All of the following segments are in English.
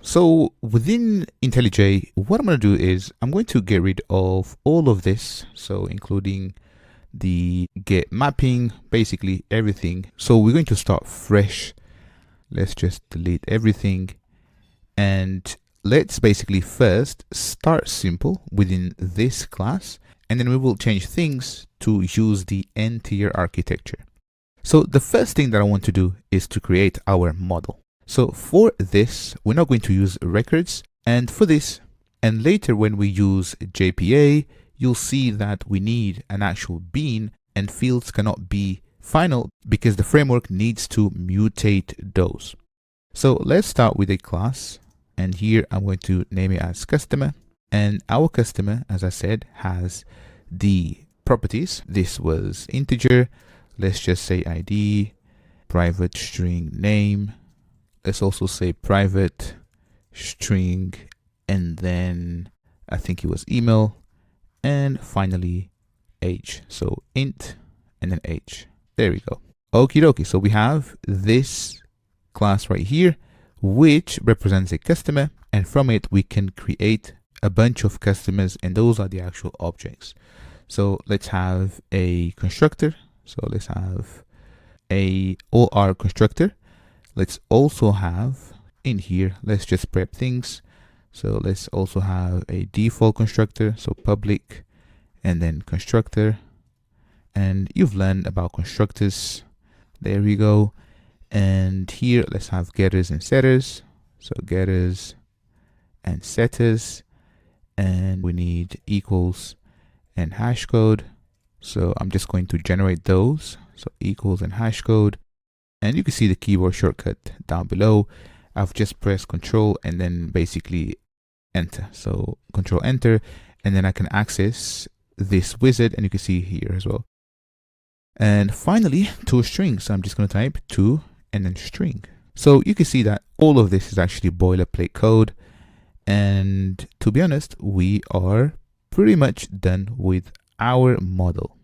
So within IntelliJ, what I'm going to do is I'm going to get rid of all of this. So including the get mapping, basically everything. So we're going to start fresh. Let's just delete everything. And let's basically first start simple within this class. And then we will change things to use the n-tier architecture. So the first thing that I want to do is to create our model. So for this, we're not going to use records. And for this, and later when we use JPA, you'll see that we need an actual bean and fields cannot be final because the framework needs to mutate those. So let's start with a class. And here I'm going to name it as customer. And our customer, as I said, has the properties. This was integer. Let's just say ID, private string name. Let's also say private string, and then I think it was email, and finally age. So int and then age. There we go. Okie dokie. So we have this class right here, which represents a customer, and from it we can create a bunch of customers, and those are the actual objects. So let's have a constructor. So let's have a OR constructor. Let's also have in here, let's just prep things. So let's also have a default constructor. So public and then constructor. And you've learned about constructors. There we go. And here let's have getters and setters. So getters and setters. And we need equals and hash code. So I'm just going to generate those. So equals and hash code. And you can see the keyboard shortcut down below. I've just pressed Control and then basically enter. So Control enter, and then I can access this wizard, and you can see here as well. And finally, to a string. So I'm just going to type to and then string. So you can see that all of this is actually boilerplate code. And to be honest, we are pretty much done with our model.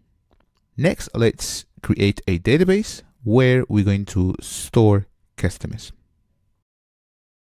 Next, let's create a database where we're going to store customers.